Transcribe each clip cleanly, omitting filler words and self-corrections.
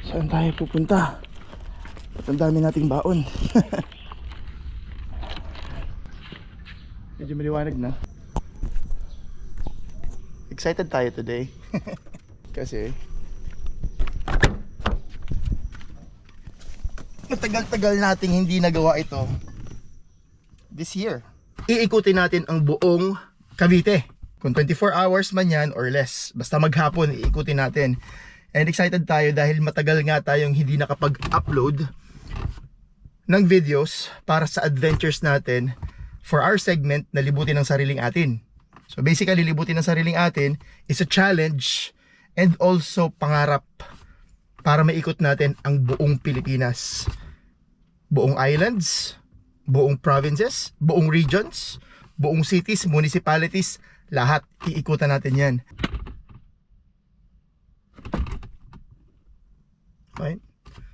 Saan tayo pupunta? At ang dami nating baon. Medyo maliwanag na. Excited tayo today. Kasi matagal-tagal nating hindi nagawa ito this year. Iikutin natin ang buong Cavite. Kung 24 hours man yan or less, basta maghapon iikutin natin. And excited tayo dahil matagal nga tayong hindi nakapag-upload ng videos para sa adventures natin for our segment na libutin ang sariling atin. So basically, libutin ang sariling atin is a challenge and also pangarap para maikot natin ang buong Pilipinas. Buong islands, buong provinces, buong regions, buong cities, municipalities, lahat iikutan natin yan. Right?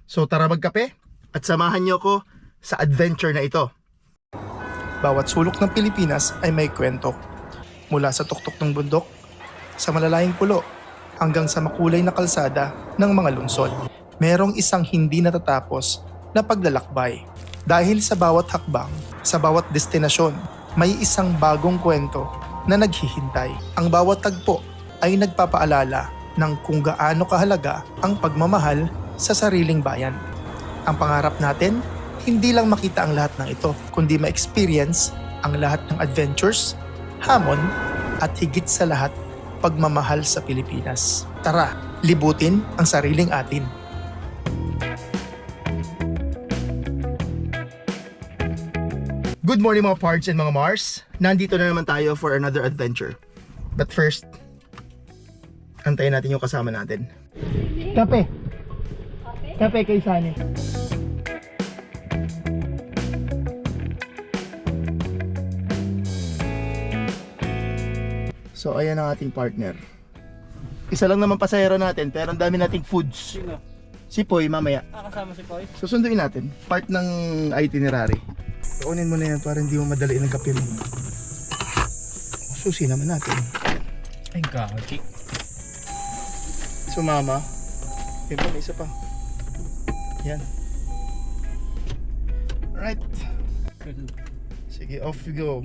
So tara magkape at samahan niyo ko sa adventure na ito. Bawat sulok ng Pilipinas ay may kwento. Mula sa tuktok ng bundok, sa malalayang pulo, hanggang sa makulay na kalsada ng mga lungsod. Merong isang hindi natatapos na paglalakbay. Dahil sa bawat hakbang, sa bawat destinasyon, may isang bagong kwento na naghihintay. Ang bawat tagpo ay nagpapaalala ng kung gaano kahalaga ang pagmamahal sa sariling bayan. Ang pangarap natin, hindi lang makita ang lahat ng ito, kundi ma-experience ang lahat ng adventures, hamon, at higit sa lahat, pagmamahal sa Pilipinas. Tara, libutin ang sariling atin. Good morning mga pards and mga Mars. Nandito na naman tayo for another adventure. But first, antayin natin yung kasama natin. Kape. Kape kay Sunny. So ayan ang ating partner. Isa lang naman pasahero natin pero ang dami nating foods. Sino? Si Poy mamaya. Kasama si Poy? Susunduin natin. Part ng itinerary. Kunin mo na yan para hindi mo madali ng kape mo. Susi naman natin. Ay, gagi. Sumama. Yan pa, may isa pa. Yan. Alright. Sige, off we go.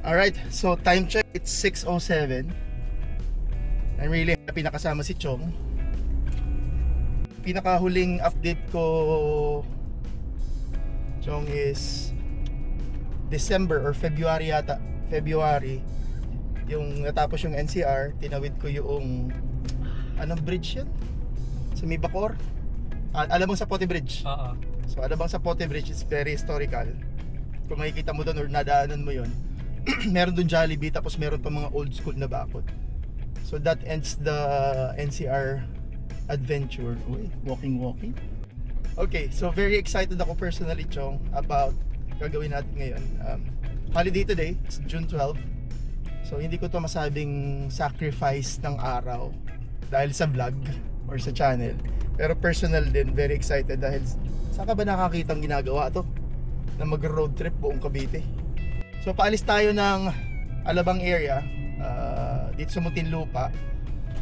Alright, so time check, it's 6:07. I'm really happy nakasama si Chong. Pinakahuling update ko, Chong, is December or February yata. February, yung natapos yung NCR, tinawid ko yung anong bridge yun? Sa may Bacoor? Alam mo sa Pote Bridge? Oo. So alam bang sa Pote Bridge is very historical. Kung makikita mo doon or nadaanan mo yun, meron doon Jollibee tapos meron pa mga old school na bakod. So that ends the NCR adventure. Uy, walking. Okay, so very excited ako personally, Chong, about gagawin natin ngayon. Holiday today, it's June 12. So hindi ko to masabing sacrifice ng araw dahil sa vlog or sa channel. Pero personal din, very excited dahil saan ka ba nakakitang ginagawa to? Na mag-road trip buong Cavite. So paalis tayo ng Alabang area, dito sa Muntinlupa.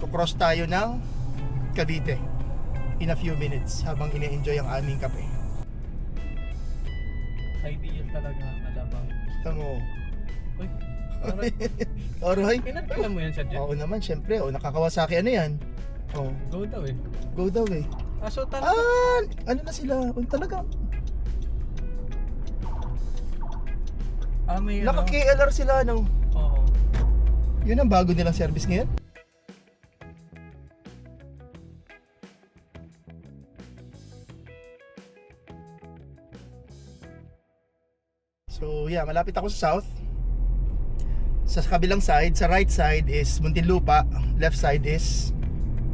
Kukross tayo ng Cavite in a few minutes habang ine-enjoy ang aming kape. Ideal talaga ang Alabang. Tamo. Uy, Alright. pinagpala mo yan sa dyan? Oo naman, syempre. O, nakakawasaki ano yan? Oh, Go daw eh. go daw eh. So talaga? Ano na sila? O, talaga. May Naka-KLR sila, no? Oo. Yun ang bago nilang service ngayon. So yeah, malapit ako sa south. Sa kabilang side, sa right side is Muntinlupa, left side is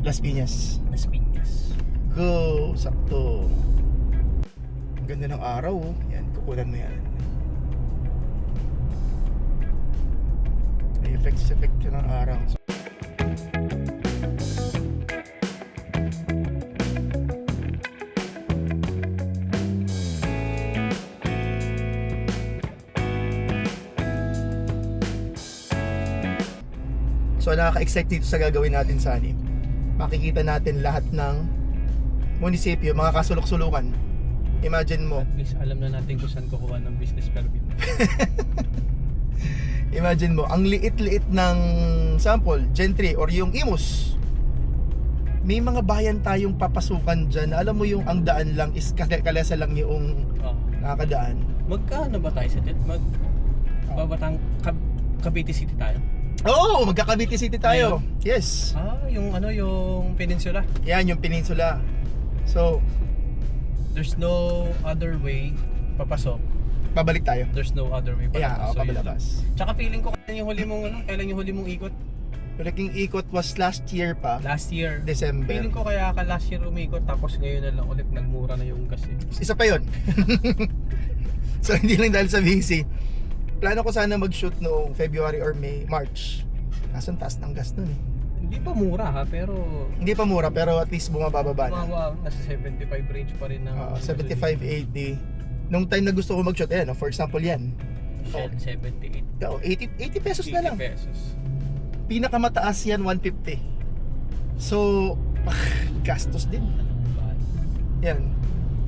Las Piñas. Las Piñas. Go, sakto. Ang ganda ng araw, oh. Yan, kukunan mo yan. May effect ng araw. So nakaka-excite dito sa gagawin natin Sunny. Makikita natin lahat ng munisipyo, mga kasulok-sulukan. Imagine mo, At least alam na natin kung saan kukuha ng business permit. imagine mo, ang liit-liit ng sample, Gentry or yung Imus. May mga bayan tayong papasukan dyan. Alam mo yung ang daan lang is kalesa lang yung Oh. nakakadaan. Magkano ba tayo sa jet? Babatang Cavite City tayo? Oo, magka-Cavite City tayo. Yes. Yung peninsula. Yan, yung peninsula. So, There's no other way papasok. babalik tayo. There's no other way Yeah, papasok. So, yun lang. pabalabas. Tsaka feeling ko kailan yung huli mong ikot? Malaking ikot was last year pa, Last year. December. Feeling ko kaya ka last year umikot tapos ngayon na lang ulit nagmura na yung gas eh. Isa pa yun. So, hindi lang dahil sa busy. Plano ko sana mag-shoot noong February or March. Kaso ang taas ng gas nun eh. Hindi pa mura ha, pero Hindi pa mura pero at least bumababa na. nasa 75 range pa rin ng 75-80. Nung time na gusto ko mag-shoot, ayan, for example yan. Shell 78. 80 pesos na lang. 80 pesos. Pinakamataas yan, 150. So, gastos din. Yan.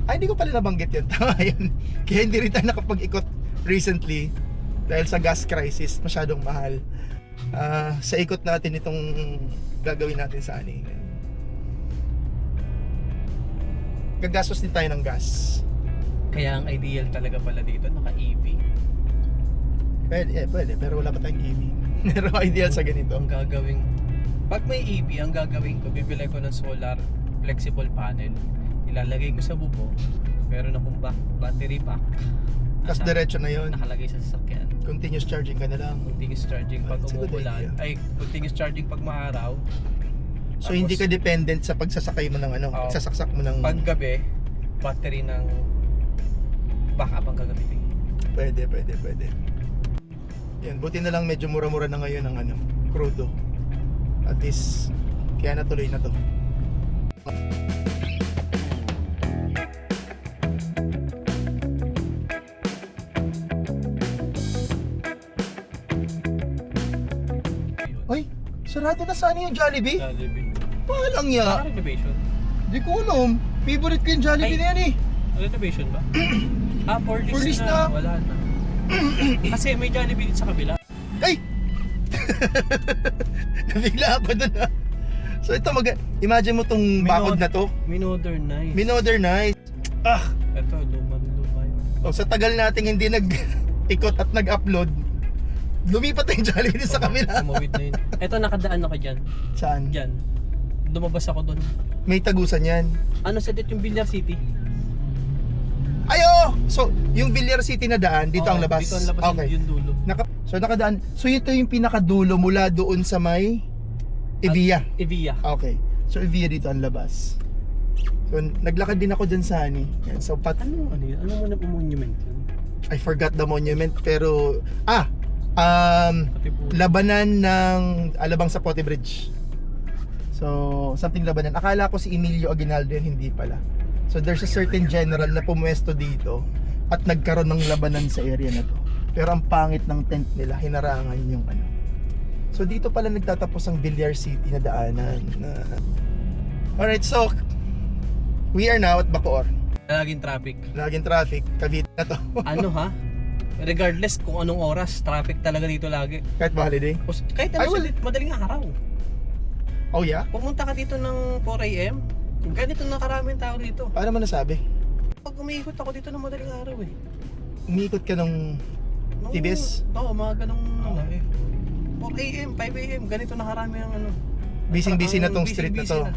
Ay, hindi ko pala nabanggit yun. Tama yun. Kaya hindi rin tayo nakapag-ikot recently dahil sa gas crisis, masyadong mahal. Sa ikot natin itong gagawin natin sa ani. Gagastos din tayo ng gas. Kaya ang ideal talaga pala dito, naka-EV. Pwede, pero wala pa tayong EV. Pero ideal sa ganito. Ang gagawing, pag may EV, ang gagawin ko, bibili ko ng solar flexible panel. Ilalagay ko sa bubong. Meron akong battery pack. Tapos diretso na yun. Nakalagay sa sasakyan. Continuous charging ka na lang. Continuous charging pag That's a good umuulan. idea. Ay, continuous charging pag maaraw. So hindi ka dependent sa pagsasakay mo ng ano, Oo. pagsasaksak mo ng... Pag gabi, battery ng backup ang gagamitin. Pwede. Yan, buti na lang medyo mura-mura na ngayon ang ano, crudo. At least, kaya natuloy na to. Ay, sarado na sana yung Jollibee? Jollibee. Palang ya. Renovation? Di ko alam. Favorite ko yung Jollibee Ay. na yan eh. Renovation ba? For For list list na. na. Wala na. Kasi may Jollibee dito sa kabila. Ay! Nabigla ako dun ah. So ito, imagine mo tong bakod na to. Minodernize. Minodernize. Ito, luman-luma yun. Oh, sa tagal nating hindi nag-ikot at nag-upload, lumipat na yung Jollibee din sa kabila. Tumawid na yun. Ito, nakadaan ako dyan. Saan? Dyan. Lumabas ako doon. May tagusan yan. Ano sa dito yung Villar City? Ayo! So, yung Villar City na daan, dito ang labas. Dito ang labas Okay. yung dulo. So, nakadaan. So, ito yung pinakadulo mula doon sa may Evia. Evia. Okay. So, Evia dito ang labas. So, naglakad din ako dyan sa ani. Yan. So, Ano yun? Ano monument yun? I forgot the monument, pero... Pati po. Labanan ng Alabang Sapote Bridge. So, something labanan. Akala ko si Emilio Aguinaldo yun, hindi pala. So, there's a certain general na pumuesto dito at nagkaroon ng labanan sa area na to. Pero ang pangit ng tent nila, hinarangan yung ano. So, dito pala nagtatapos ang Villar City na daanan. Alright, so, we are now at Bacoor. Laging traffic. Laging traffic, Cavite na to. Ano ha? Regardless kung anong oras, traffic talaga dito lagi. Kahit ba holiday? Kahit Ay, ano well. madaling araw. Oh yeah? Pumunta ka dito ng 4 AM, ganito na karaming tao dito. Paano mo nasabi? Pag umiikot ako dito ng madaling araw eh. Umiikot ka ng No, TBS? Oo, mga ganong ano eh. 4 AM, 5 AM, ganito na karami ang ano. Busy-busy na tong Busy-busy street na to. na.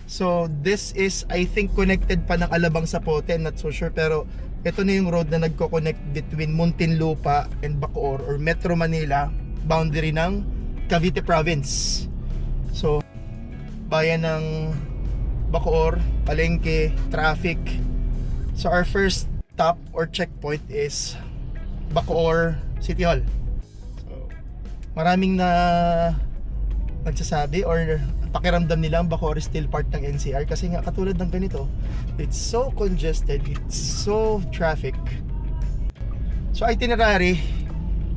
So, this is, I think, connected pa ng Alabang Sapote, not so sure, pero ito na yung road na nagko-connect between Muntinlupa and Bacoor or Metro Manila, boundary ng Cavite Province. So, bayan ng Bacoor, palengke, traffic. So, our first stop or checkpoint is Bacoor City Hall. So, maraming na nagsasabi or pakiramdam nila ang Bacoor is still part ng NCR kasi nga katulad ng ganito, it's so congested, it's so traffic. So itinerary,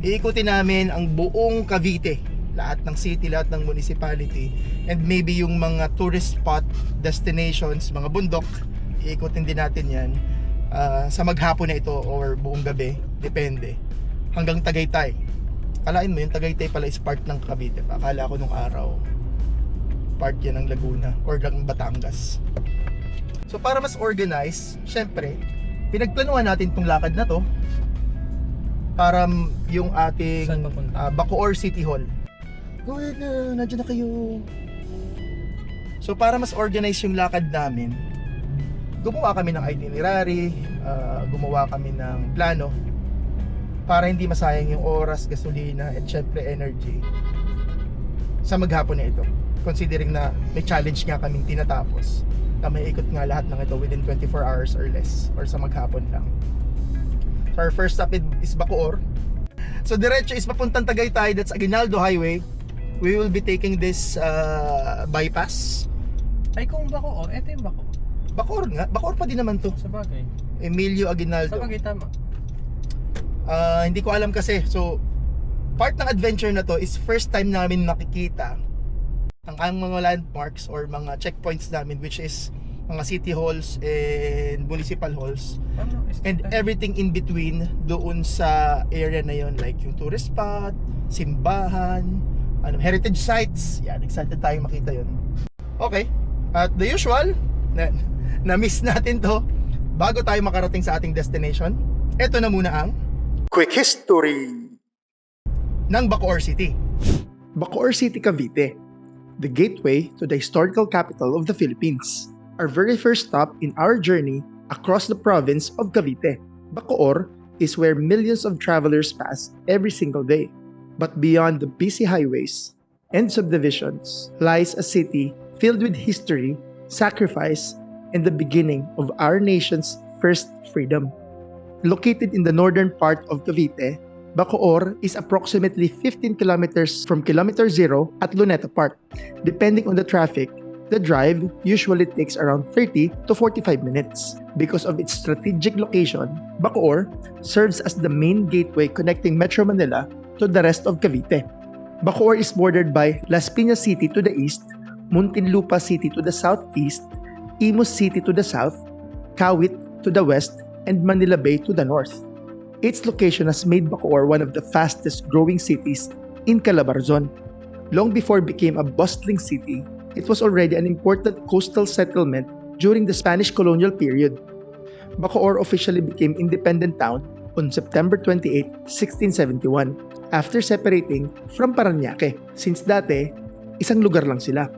iikutin namin ang buong Cavite lahat ng city, lahat ng municipality, and maybe yung mga tourist spot, destinations, mga bundok, iikutin din natin yan sa maghapon na ito or buong gabi, depende, hanggang Tagaytay. Kalain mo yung Tagaytay pala is part ng Cavite pa. Akala ko nung araw part yan ng Laguna or ng Batangas. So para mas organized, syempre pinagplanuhan natin tong lakad na to para yung ating Saan papunta? Bacoor City Hall. Go ahead na, nandiyan na kayo. So para mas organized yung lakad namin, gumawa kami ng itinerary, gumawa kami ng plano para hindi masayang yung oras, gasolina, at syempre energy sa maghapon na ito. Considering na may challenge nga kaming tinatapos na may ikot nga lahat ng ito within 24 hours or less or sa maghapon lang. So our first stop is Bacoor. So diretso is papuntang Tagaytay, that's Aguinaldo Highway. We will be taking this bypass. Ay, kung Bacoor, eto yung Bacoor. Bacoor nga, Bacoor pa din naman to. Sa bagay. Emilio Aguinaldo. Sa bagay, tama. Hindi ko alam kasi. So part ng adventure na to is first time namin makikita ang mga landmarks or mga checkpoints namin, which is mga city halls and municipal halls Ano? and everything in between doon sa area na yon, like yung tourist spot, simbahan, heritage sites. Yan, excited tayo makita yon. Okay, at the usual, na-miss natin to bago tayo makarating sa ating destination. Ito na muna ang quick history ng Bacoor City. Bacoor City, Cavite, the gateway to the historical capital of the Philippines. Our very first stop in our journey across the province of Cavite. Bacoor is where millions of travelers pass every single day. But beyond the busy highways and subdivisions lies a city filled with history, sacrifice, and the beginning of our nation's first freedom. Located in the northern part of Cavite, Bacoor is approximately 15 kilometers from Kilometer Zero at Luneta Park. Depending on the traffic, the drive usually takes around 30 to 45 minutes. Because of its strategic location, Bacoor serves as the main gateway connecting Metro Manila to the rest of Cavite. Bacoor is bordered by Las Piñas City to the east, Muntinlupa City to the southeast, Imus City to the south, Kawit to the west, and Manila Bay to the north. Its location has made Bacoor one of the fastest growing cities in Calabarzon. Long before it became a bustling city, it was already an important coastal settlement during the Spanish colonial period. Bacoor officially became independent town on September 28, 1671, after separating from Parañaque, since dati, isang lugar lang sila.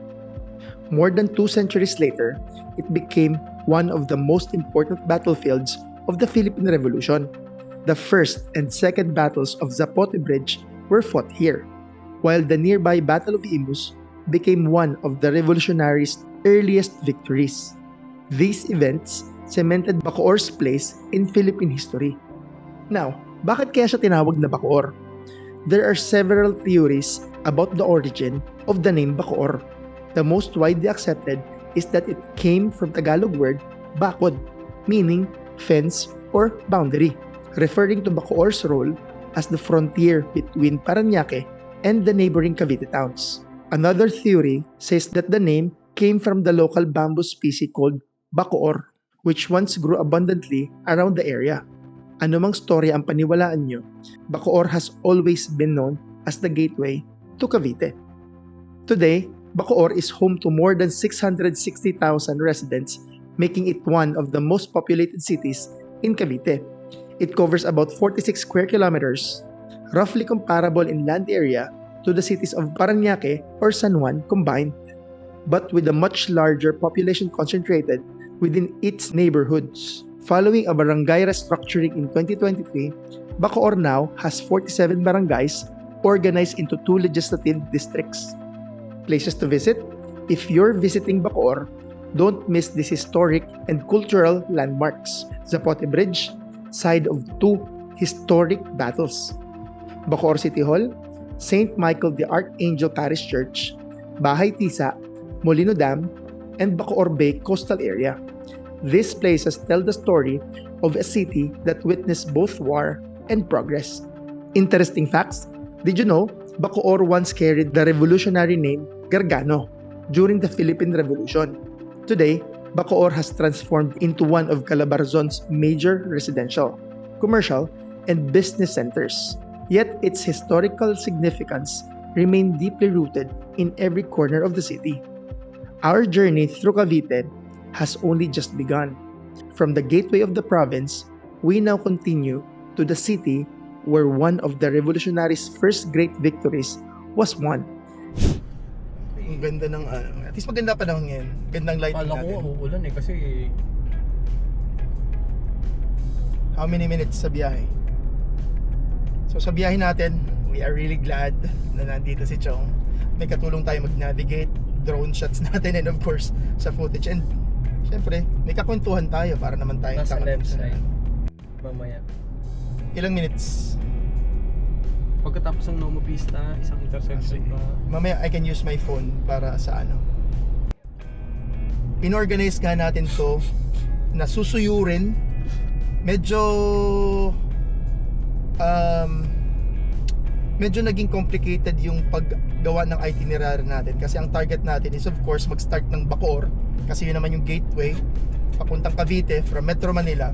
More than 2 centuries later, it became one of the most important battlefields of the Philippine Revolution. The first and second battles of Zapote Bridge were fought here, while the nearby Battle of Imus became one of the revolutionaries' earliest victories. These events cemented Bacoor's place in Philippine history. Now, bakit kaya siya tinawag na Bacoor? There are several theories about the origin of the name Bacoor. The most widely accepted is that it came from Tagalog word bakod, meaning fence or boundary, referring to Bacoor's role as the frontier between Parañaque and the neighboring Cavite towns. Another theory says that the name came from the local bamboo species called Bacoor, which once grew abundantly around the area. Anumang storya ang paniwalaan nyo, Bacoor has always been known as the gateway to Cavite. Today, Bacoor is home to more than 660,000 residents, making it one of the most populated cities in Cavite. It covers about 46 square kilometers, roughly comparable in land area to the cities of Parañaque or San Juan combined, but with a much larger population concentrated within its neighborhoods. Following a barangay restructuring in 2023, Bacoor now has 47 barangays organized into 2 legislative districts. Places to visit? If you're visiting Bacoor, don't miss these historic and cultural landmarks. Zapote Bridge, site of 2 historic battles. Bacoor City Hall, St. Michael the Archangel Parish Church, Bahay Tisa, Molino Dam, and Bacoor Bay coastal area. These places tell the story of a city that witnessed both war and progress. Interesting facts, did you know Bacoor once carried the revolutionary name Gargano during the Philippine Revolution. Today, Bacoor has transformed into one of Calabarzon's major residential, commercial, and business centers. Yet its historical significance remains deeply rooted in every corner of the city. Our journey through Cavite has only just begun. From the gateway of the province, we now continue to the city where one of the revolutionaries' first great victories was won. Ang ganda ng at least maganda pa lang ngayon. Gandang lighting Kala ko natin. uulan eh kasi How many minutes sa biyahe? So sa biyahe natin, we are really glad na nandito si Chong. May katulong tayo mag-navigate, drone shots natin, and of course sa footage. And syempre, may kakwentuhan tayo para naman tayo nasa left side. Mamaya. Ilang minutes? Pagkatapos ng Nomo Pista, isang intersection pa. Mamaya I can use my phone para sa ano. Inorganize nga natin to na susuyurin. Medyo naging complicated yung paggawa ng itinerary natin kasi ang target natin is of course mag-start ng Bacoor kasi yun naman yung gateway papuntang Cavite from Metro Manila,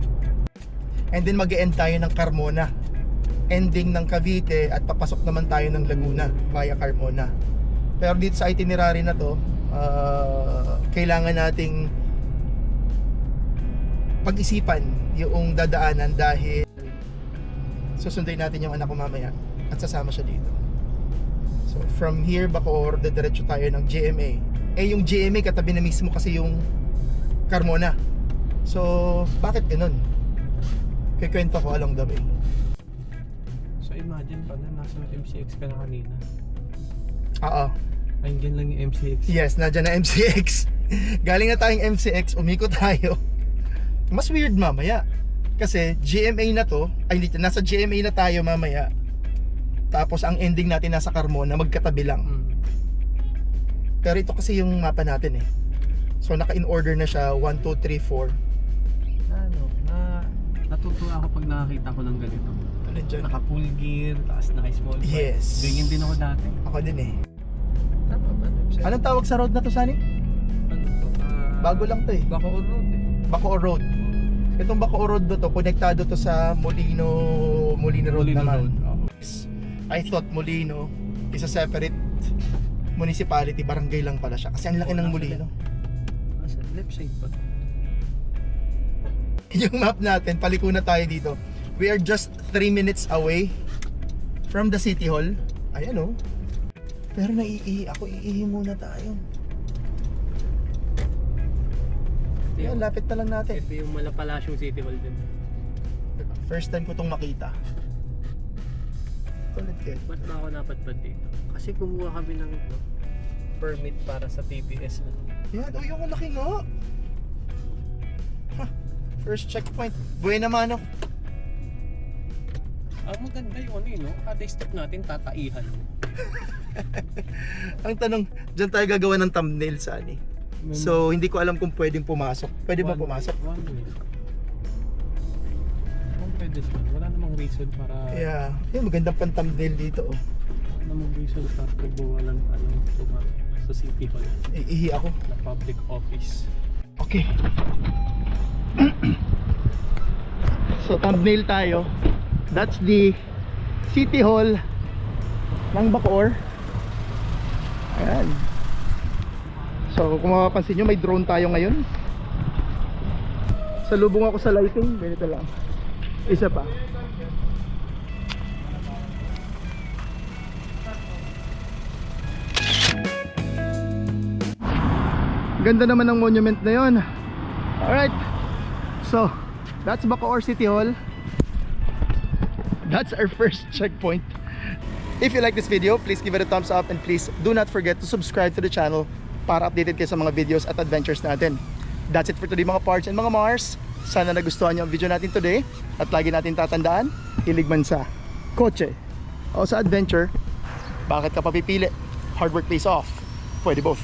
and then mag-e-end tayo ng Carmona, ending ng Cavite, at papasok naman tayo ng Laguna via Carmona. Pero dito sa itinerary na to, kailangan nating pag-isipan yung dadaanan dahil susunduin natin yung anak ko mamaya at sasama siya dito. So from here Bacoor, diretso tayo ng GMA. Yung GMA katabi na mismo kasi yung Carmona. So bakit ganun? Kikwento ko along the way. So imagine pa na nasa MCX ka na kanina. Oo. Ayun lang yung MCX. Yes, nandiyan na MCX. Galing na tayong MCX, umikot tayo. Mas weird mamaya. Kasi GMA na to, ay dito, nasa GMA na tayo mamaya. Tapos ang ending natin nasa Carmona, magkatabi lang. Pero ito kasi yung mapa natin eh. So naka-in order na siya, 1, 2, 3, 4. Natutuwa ako pag nakakita ko ng ganito. Ano dyan? Naka full gear, taas naka small bike. Yes. Ganyan din ako dati. Ako din eh. Tama ba? Anong tawag sa road na to, Sani? Ano to? Bago lang to eh. Bacoor Road eh. Bacoor Road. Itong Bacoor Road na to, konektado to sa Molino Road Molino naman. Road. I thought Molino is a separate municipality, barangay lang pala siya. Kasi ang laki ng Molino. Nasa left side pa to. Yung map natin, paliko na tayo dito. We are just 3 minutes away from the City Hall. Ayan oh. Pero naiihi ako, iihi muna tayo. Ayan, lapit na lang natin. Ito yung Malapalasyong City Hall din. First time ko itong makita. Kulit kid. Ba't ba ako napadpad dito? Kasi kumuha kami ng permit para sa TPS. Yan, oh yung laki nga. First checkpoint. Buena mano. Ang maganda yung ano yun, no? Kada step natin tataihan. Ang tanong, dyan tayo gagawa ng thumbnail, Sani. So, hindi ko alam kung pwedeng pumasok. Pwede ba pumasok? One way. Kung pwede naman. Wala namang reason para... Yeah. Yung magandang pang thumbnail dito, oh. Wala namang reason para pagbawalan sa City Hall. Iihi ako. Na public office. Okay. So, thumbnail tayo. That's the City Hall ng Bacoor. Ayan. So kung mapapansin nyo, may drone tayo ngayon. Salubong ako sa lighting. Ganito lang. Isa pa. Ganda naman ng monument na yon. Alright. So that's Bacoor City Hall. That's our first checkpoint. If you like this video, please give it a thumbs up, and please do not forget to subscribe to the channel para updated kayo sa mga videos at adventures natin. That's it for today mga parts and mga Mars. Sana nagustuhan niyo ang video natin today, at lagi natin tatandaan, hilig man sa kotse o sa adventure, bakit ka papipili? Hard work pays off. Pwede both.